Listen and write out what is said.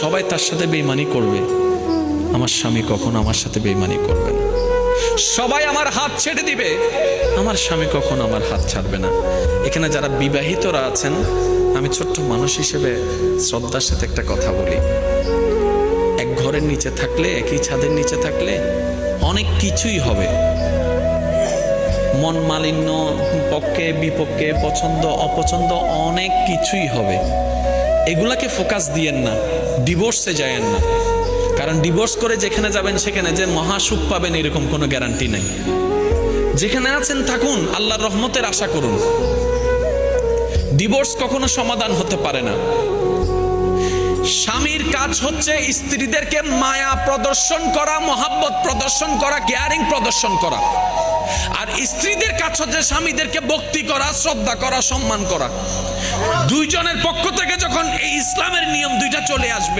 সবাই তার সাথে বেঈমানি করবে, আমার স্বামী কখনো আমার সাথে বেঈমানি করবে না। সবাই আমার হাত ছেড়ে দিবে, আমার স্বামী কখনো আমার হাত ছাড়বে না। এখানে যারা বিবাহিতরা আছেন, আমি ছোট্ট মানুষ হিসেবে শ্রদ্ধার সাথে একটা কথা বলি। এক ঘরের নিচে থাকলে, একই ছাদের নিচে থাকলে অনেক কিছুই হবে। মন মালিন্য, পক্ষে বিপক্ষে, পছন্দ অপছন্দ অনেক কিছুই হবে। এগুলাকে ফোকাস দিয়েন না, ডিভোর্সে যায়েন না। কারণ ডিভোর্স করে যেখানে যাবেন সেখানে যে মহাসুখ পাবেন এরকম কোনো গ্যারান্টি নাই। যেখানে আছেন থাকুন, আল্লাহর রহমতের আশা করুন। ডিভোর্স কখনো সমাধান হতে পারে না। স্বামীর কাজ হচ্ছে স্ত্রীদেরকে মায়া প্রদর্শন করা, মহাব্বত প্রদর্শন করা, কেয়ারিং প্রদর্শন করা। আর স্ত্রীদের কাজ হচ্ছে স্বামীদেরকে ভক্তি করা, শ্রদ্ধা করা, সম্মান করা। দুইজনের পক্ষ থেকে যখন এই ইসলামের নিয়ম দুইটা চলে আসবে,